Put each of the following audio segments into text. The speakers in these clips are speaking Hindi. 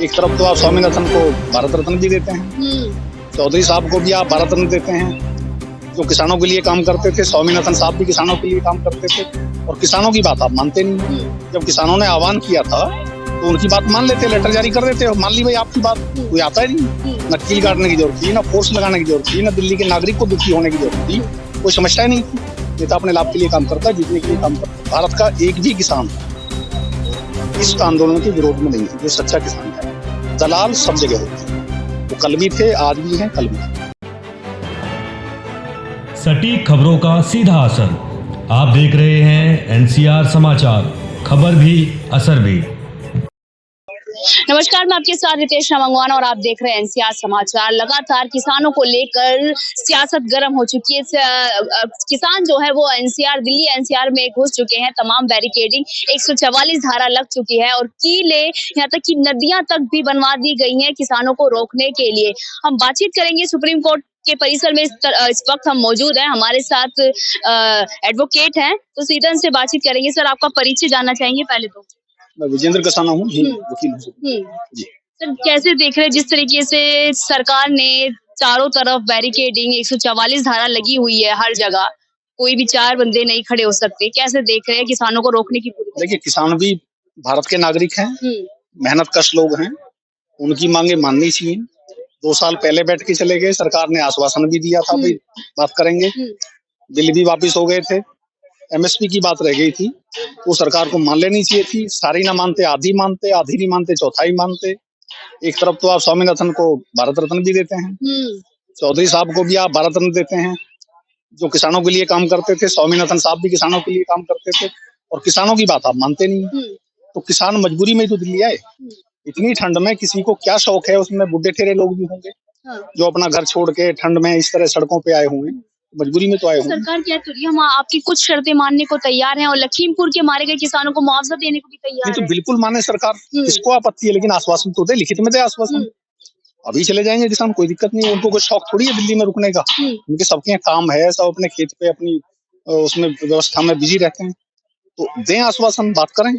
एक तरफ तो आप स्वामीनाथन को भारत रत्न भी देते हैं, चौधरी साहब को भी आप भारत रत्न देते हैं, जो किसानों के लिए काम करते थे। स्वामीनाथन साहब भी किसानों के लिए काम करते थे और किसानों की बात आप मानते नहीं। जब किसानों ने आह्वान किया था तो उनकी बात मान लेते, लेटर जारी कर देते, मान ली भाई आपकी बात, कोई आता ही नहीं। न कील काटने की जरूरत थी, न फोर्स लगाने की जरूरत थी, न दिल्ली के नागरिक को दुखी होने की जरूरत थी, कोई समस्या ही नहीं थी। नेता अपने लाभ के लिए काम करता है, जीतने के लिए काम करता है। भारत का एक भी किसान इस आंदोलन के विरोध में नहीं है, जो सच्चा किसान है। दलाल सब जगह होते हैं, वो कल भी थे, आज भी हैं, कल भी हैं। सटीक खबरों का सीधा असर। आप देख रहे हैं एनसीआर समाचार, खबर भी असर भी। नमस्कार, मैं आपके साथ रितेश मंगवाना और आप देख रहे हैं एनसीआर समाचार। लगातार किसानों को लेकर सियासत गर्म हो चुकी है। किसान जो है वो दिल्ली एनसीआर में घुस चुके हैं। तमाम बैरिकेडिंग 144 धारा लग चुकी है और कीले यहाँ तक कि नदियां तक भी बनवा दी गई हैं किसानों को रोकने के लिए। हम बातचीत करेंगे सुप्रीम कोर्ट के परिसर में। इस वक्त हम मौजूद हैं, हमारे साथ एडवोकेट हैं, तो सीधे से बातचीत करेंगे। सर, आपका परिचय जानना चाहेंगे पहले तो। मैं विजेंद्र कसाना हूँ, वकील हूँ। सर, कैसे देख रहे हैं जिस तरीके से सरकार ने चारों तरफ बैरिकेडिंग 144 धारा लगी हुई है, हर जगह कोई भी 4 बंदे नहीं खड़े हो सकते, कैसे देख रहे हैं किसानों को रोकने की पूरी? देखिए, किसान भी भारत के नागरिक हैं, मेहनत कश लोग हैं, उनकी मांगे माननी चाहिए। 2 साल पहले बैठ के चले गए, सरकार ने आश्वासन भी दिया था भाई बात करेंगे, बिल भी वापिस हो गए थे, एमएसपी की बात रह गई थी, वो सरकार को मान लेनी चाहिए थी। सारी ना मानते, आधी मानते, आधी नहीं मानते, चौथाई मानते। एक तरफ तो आप स्वामीनाथन को भारत रत्न भी देते हैं, चौधरी साहब को भी आप भारत रत्न देते हैं, जो किसानों के लिए काम करते थे। स्वामीनाथन साहब भी किसानों के लिए काम करते थे और किसानों की बात आप मानते नहीं। तो किसान मजबूरी में तो दिल्ली आए। इतनी ठंड में किसी को क्या शौक है, उसमें बुढ़े ठेरे लोग भी होंगे जो अपना घर छोड़ के ठंड में इस तरह सड़कों पे आए होंगे, मजबूरी में तो आए होंगे। सरकार क्या कर रही है? हम आपकी कुछ शर्तें मानने को तैयार हैं और लखीमपुर के मारे गए किसानों को मुआवजा देने को भी तैयार तो है। बिल्कुल माने सरकार, किसको आपत्ति है, लेकिन आश्वासन तो दे, लिखित में दे आश्वासन। अभी चले जाएंगे किसान, कोई दिक्कत नहीं, उनको कोई शौक थोड़ी है दिल्ली में रुकने का। उनके सबके काम है, सब अपने खेत पे अपनी उसमें व्यवस्था में बिजी रहते हैं, तो दें आश्वासन, बात करें।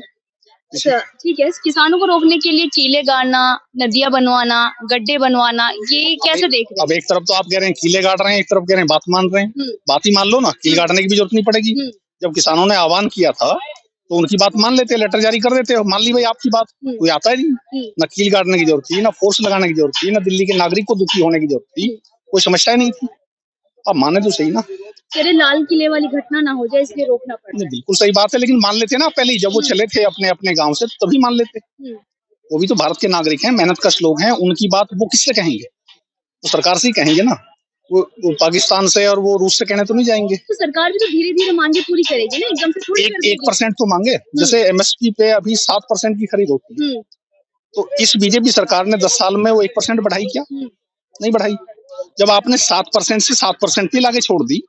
अच्छा, ठीक है। किसानों को रोकने के लिए कीले गाड़ना, नदियां बनवाना, गड्ढे बनवाना, ये कैसे देख रहे हैं? अब एक तरफ तो आप कह रहे हैं कीले गाड़ रहे हैं, एक तरफ कह रहे हैं बात मान रहे हैं। बात ही मान लो ना, कील गाड़ने की भी जरूरत नहीं पड़ेगी। जब किसानों ने आह्वान किया था तो उनकी बात मान लेते, लेटर जारी कर देते, मान ली भाई आपकी बात, कोई आता ही नहीं। न कील काटने की जरूरत थी, न फोर्स लगाने की जरूरत थी, न दिल्ली के नागरिक को दुखी होने की जरूरत थी, कोई समस्या ही नहीं थी। अब माने तो सही ना, तेरे लाल किले वाली घटना ना हो जाए इसलिए रोकना पड़ता है। बिल्कुल सही बात है, लेकिन मान लेते ना पहले, जब वो चले थे अपने अपने गांव से तभी मान लेते। वो भी तो भारत के नागरिक हैं, मेहनत कश लोग हैं, उनकी बात वो किससे कहेंगे? तो सरकार से ही कहेंगे ना। वो पाकिस्तान से और वो रूस से कहने तो नहीं जाएंगे। तो सरकार भी तो धीरे धीरे मांगे पूरी करेगी ना, एकदम से थोड़ी कर देगी। 1% तो मांगे, जैसे एमएसपी पे अभी 7% की खरीद होती है, तो इस बीजेपी सरकार ने 10 साल में वो 1% बढ़ाई क्या? नहीं बढ़ाई। जब आपने 7% से 7% पे लाके छोड़ दी,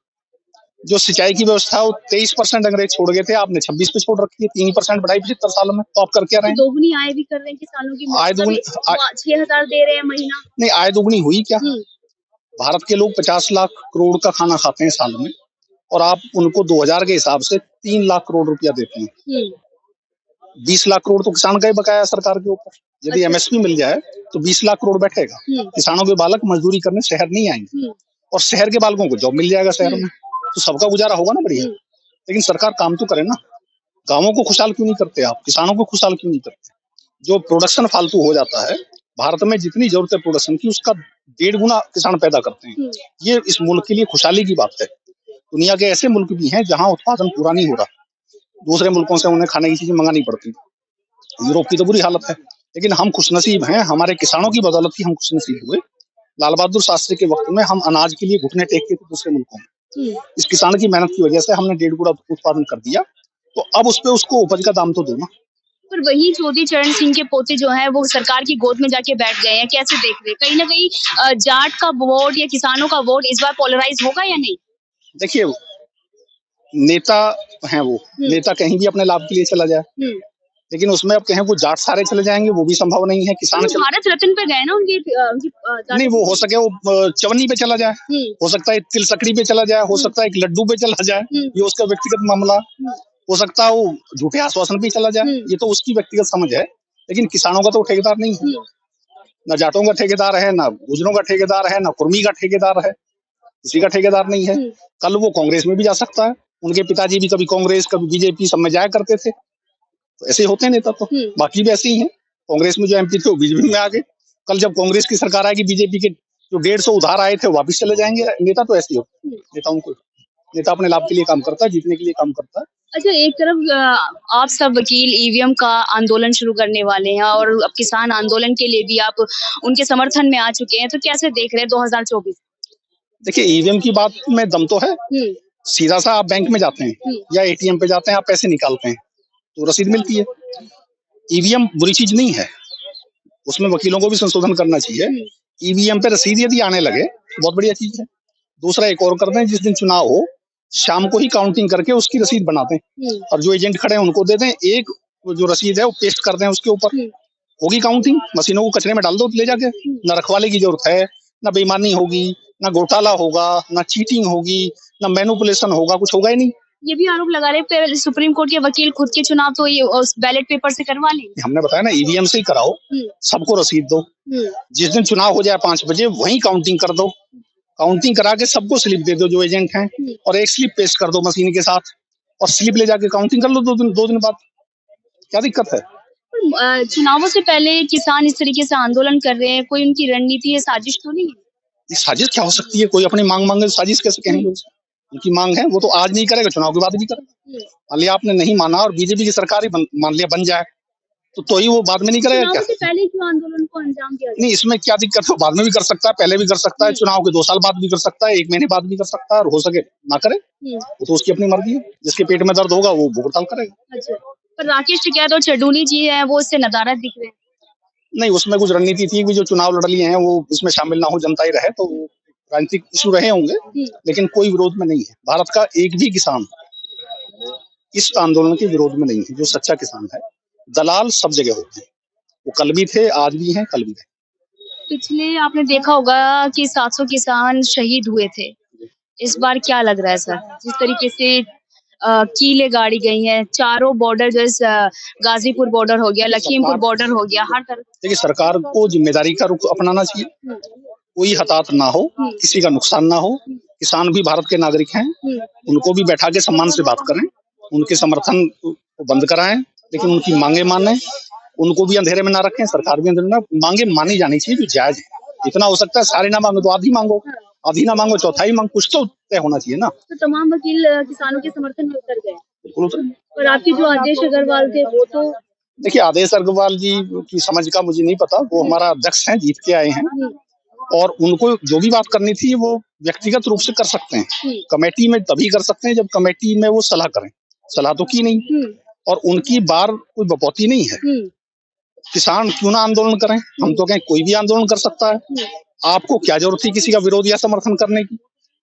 जो सिंचाई की व्यवस्था वो 23% अंग्रेज छोड़ गए थे, आपने 26 पे छोड़ रखी है, 3% बढ़ाई 75 सालों में। तो आप कर क्या रहे हैं? दोगुनी आय भी कर रहे हैं किसानों की, आय दोगुनी 6,000 दे रहे हैं महीना। नहीं, आय दोगुनी हुई क्या? भारत के लोग 50 लाख करोड़ का खाना खाते हैं साल में, और आप उनको 2000 के हिसाब से 3 लाख करोड़ रुपया देते हैं। 20 लाख करोड़ तो किसान का ही बकाया सरकार के ऊपर। यदि एमएसपी मिल जाए तो 20 लाख करोड़ बैठेगा। किसानों के बालक मजदूरी करने शहर नहीं आएंगे और शहर के बालकों को जॉब मिल जाएगा शहर में, तो सबका गुजारा होगा ना बढ़िया। लेकिन सरकार काम तो करे ना, गांवों को खुशहाल क्यों नहीं करते आप, किसानों को खुशहाल क्यों नहीं करते? जो प्रोडक्शन फालतू हो जाता है, भारत में जितनी जरूरत है प्रोडक्शन की, उसका 1.5 गुना किसान पैदा करते हैं। ये इस मुल्क के लिए खुशहाली की बात है। दुनिया के ऐसे मुल्क भी हैं जहां उत्पादन पूरा नहीं हो रहा, दूसरे मुल्कों से उन्हें खाने की चीजें मंगानी पड़ती। यूरोप की तो बुरी हालत है, लेकिन हम खुशनसीब हैं, हमारे किसानों की बदौलत ही हम खुशनसीब हुए। लाल बहादुर शास्त्री के वक्त में हम अनाज के लिए घुटने टेकते थे दूसरे मुल्कों में, इस किसान की मेहनत की वजह से हमने 1.5 गुना उत्पादन कर दिया, तो अब उस पे उसको उपज का दाम तो दो ना। पर वही चौधरी चरण सिंह के पोते जो है वो सरकार की गोद में जाके बैठ गए हैं, कैसे देख रहे हैं? कहीं ना कहीं जाट का वोट या किसानों का वोट इस बार पोलराइज होगा या नहीं? देखिए, नेता हैं वो, नेता कहीं भी अपने लाभ के लिए चला जाए, लेकिन उसमें अब कहें वो जाट सारे चले जाएंगे वो भी संभव नहीं है। किसान भारत रत्न पे गए ना उनकी नहीं, वो हो सके वो चवन्नी पे चला जाए, हो सकता है तिल सकड़ी पे चला जाए, हो सकता है एक लड्डू पे चला जाए, ये उसका व्यक्तिगत मामला। हो सकता है वो झूठे आश्वासन पे चला जाए, ये तो उसकी व्यक्तिगत समझ है, लेकिन किसानों का तो ठेकेदार नहीं है। ना जाटों का ठेकेदार है, ना गुजरों का ठेकेदार है, ना कुर्मी का ठेकेदार है, किसी का ठेकेदार नहीं है। कल वो कांग्रेस में भी जा सकता है। उनके पिताजी भी कभी कांग्रेस कभी बीजेपी सब में जाया करते थे, तो ऐसे होते हैं नेता। तो बाकी भी ऐसे ही हैं। कांग्रेस में जो एमपी थे वो बीजेपी में आ गए। कल जब कांग्रेस की सरकार आएगी, बीजेपी के जो 150 उधार आए थे वापिस चले जाएंगे। नेता तो ऐसे ही होते हैं। नेता अपने लाभ के लिए काम करता है, जीतने के लिए काम करता है। अच्छा, एक तरफ आप सब वकील ईवीएम का आंदोलन शुरू करने वाले हैं और अब किसान आंदोलन के लिए भी आप उनके समर्थन में आ चुके हैं, तो कैसे देख रहे हैं 2024? देखिए, ईवीएम की बात में दम तो है। सीधा सा आप बैंक में जाते हैं या एटीएम पे जाते हैं, आप पैसे निकालते हैं तो रसीद मिलती है। ईवीएम बुरी चीज नहीं है, उसमें वकीलों को भी संशोधन करना चाहिए। ईवीएम पे रसीद यदि आने लगे तो बहुत बढ़िया चीज है। दूसरा एक और करते हैं, जिस दिन चुनाव हो शाम को ही काउंटिंग करके उसकी रसीद बनाते हैं और जो एजेंट खड़े हैं उनको दे दें। एक जो रसीद है वो पेस्ट कर दें उसके ऊपर, होगी काउंटिंग। मशीनों को कचरे में डाल दो ले जाके। न रखवाले की जरूरत है, न बेईमानी होगी, न घोटाला होगा, न चीटिंग होगी, न मैनिपुलेशन होगा, कुछ होगा ही नहीं। ये भी आरोप लगा रहे हैं सुप्रीम कोर्ट के वकील खुद के चुनाव तो ये उस बैलेट पेपर से करवा लेंगे। हमने बताया ना, ईवीएम से ही कराओ, सबको रसीद दो। जिस दिन चुनाव हो जाए 5 बजे वहीं काउंटिंग कर दो। काउंटिंग करा के सबको स्लिप दे दो जो एजेंट हैं, और एक स्लिप पेस्ट कर दो मशीन के साथ, और स्लिप ले जाके काउंटिंग कर लो 2 दिन बाद। क्या दिक्कत है? चुनावों से पहले किसान इस तरीके से आंदोलन कर रहे हैं, कोई उनकी रणनीति है, साजिश तो नहीं है? साजिश क्या हो सकती है? कोई अपनी मांग मांगे साजिश कैसे कहेंगे? उनकी मांग है, वो तो आज नहीं करेगा, चुनाव के बाद भी करेगा। मान लिया आपने नहीं माना और बीजेपी की सरकार ही मान लिया बन जाए, तो ही वो बाद में नहीं करेगा क्या? से पहले क्यों आंदोलन को अंजाम दिया? नहीं, इसमें क्या दिक्कत है? बाद में भी कर सकता है, पहले भी कर सकता है, चुनाव के 2 साल बाद भी कर सकता है, 1 महीने बाद भी कर सकता है, और हो सके ना करे, वो तो उसकी अपनी मर्जी है। जिसके पेट में दर्द होगा वो हड़ताल करेगा। अच्छा, पर राकेश टिकैत और चड्डूली जी है वो इससे नदारद दिख रहे हैं। नहीं, उसमें कुछ रणनीति थी कि जो चुनाव लड़ लिए हैं वो इसमें शामिल ना हो, जनता ही रहे, तो राजनीतिक इशू रहे होंगे, लेकिन कोई विरोध में नहीं है। भारत का एक भी किसान इस आंदोलन के विरोध में नहीं है। जो सच्चा किसान है, दलाल सब जगह होते हैं, वो कल भी थे, आज भी हैं, कल भी हैं। पिछले आपने देखा होगा कि 700 किसान शहीद हुए थे। इस बार क्या लग रहा है सर? जिस तरीके से कीलें गाड़ी गई हैं, चारों बॉर्डर जैसे गाजीपुर बॉर्डर हो गया, लखीमपुर बॉर्डर हो गया, हर तरफ। देखिए, सरकार को जिम्मेदारी का रुख अपनाना चाहिए। कोई हताहत ना हो, किसी का नुकसान ना हो। किसान भी भारत के नागरिक हैं, उनको भी बैठा के सम्मान से बात करें, उनके समर्थन को बंद कराएं, लेकिन उनकी मांगे माने, उनको भी अंधेरे में ना रखें, सरकार भी अंधेरे में ना। मांगे मानी जानी चाहिए जो जायज है। इतना हो सकता है सारे ना मांगो तो आधी मांगो, आधी ना मांगो चौथाई मांगो, कुछ तो तय होना चाहिए ना। तो तमाम वकील किसानों के समर्थन में उतर गए। बिल्कुल उतर। और आपके जो आदेश अग्रवाल थे वो तो देखिए, आदेश अग्रवाल जी की समझ का मुझे नहीं पता, वो हमारा अध्यक्ष हैं, जीत के आए हैं, और उनको जो भी बात करनी थी वो व्यक्तिगत रूप से कर सकते हैं। कमेटी में तभी कर सकते हैं जब कमेटी में वो सलाह करें। सलाह तो की नहीं, और उनकी बार कोई बपौती नहीं है। किसान क्यों ना आंदोलन करें? हम तो कहें कोई भी आंदोलन कर सकता है। आपको क्या जरूरत थी किसी का विरोध या समर्थन करने की?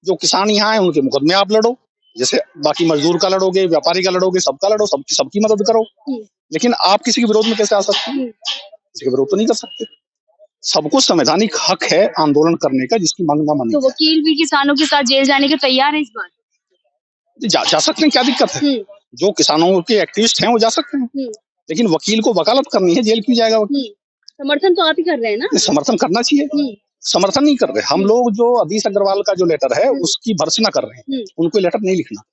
जो किसान यहाँ है उनके मुकदमे आप लड़ो, जैसे बाकी मजदूर का लड़ोगे, व्यापारी का लड़ोगे, सबका लड़ो, सबकी मदद करो। लेकिन आप किसी के विरोध में कैसे आ सकते हैं? किसी के विरोध तो नहीं कर सकते। सबको संवैधानिक हक है आंदोलन करने का, जिसकी मांग ना मानी। तो वकील भी किसानों के साथ जेल जाने के तैयार है इस बार? जा सकते हैं, क्या दिक्कत है? जो किसानों के एक्टिविस्ट हैं वो जा सकते हैं, लेकिन वकील को वकालत करनी है, जेल क्यों जाएगा वकील? समर्थन तो आप ही कर रहे हैं ना? समर्थन करना चाहिए। समर्थन नहीं कर रहे हम लोग। जो आदेश अग्रवाल का जो लेटर है उसकी भर्त्सना कर रहे हैं, उनको लेटर नहीं लिखना।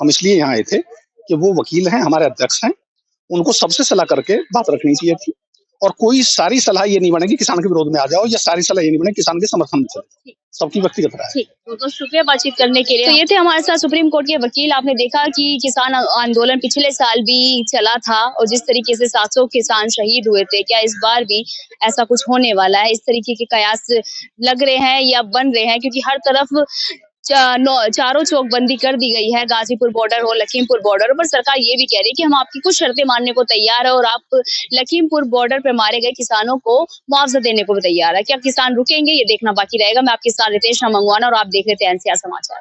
हम इसलिए यहाँ आए थे कि वो वकील हैं, हमारे अध्यक्ष हैं, उनको सबसे सलाह करके बात रखनी चाहिए थी। और कोई सारी सलाह ये नहीं बनेगी किसान के विरोध में आ जाओ, या सारी सलाह ये नहीं बने किसान के समर्थन में चले जाओ। सबकी व्यक्तिगत राय है। तो शुक्रिया बातचीत करने के लिए। तो ये थे हमारे साथ सुप्रीम कोर्ट के वकील। आपने देखा कि किसान आंदोलन पिछले साल भी चला था और जिस तरीके से 700 किसान शहीद हुए थे, क्या इस बार भी ऐसा कुछ होने वाला है? इस तरीके के कयास लग रहे हैं या बन रहे हैं, क्योंकि हर तरफ चारों चौकबंदी कर दी गई है, गाजीपुर बॉर्डर हो, लखीमपुर बॉर्डर पर। सरकार ये भी कह रही है कि हम आपकी कुछ शर्तें मानने को तैयार है और आप लखीमपुर बॉर्डर पर मारे गए किसानों को मुआवजा देने को भी तैयार है। क्या किसान रुकेंगे? ये देखना बाकी रहेगा। मैं आपके साथ रितेश रामंगवाना और आप देख रहे थे एनसीआर समाचार।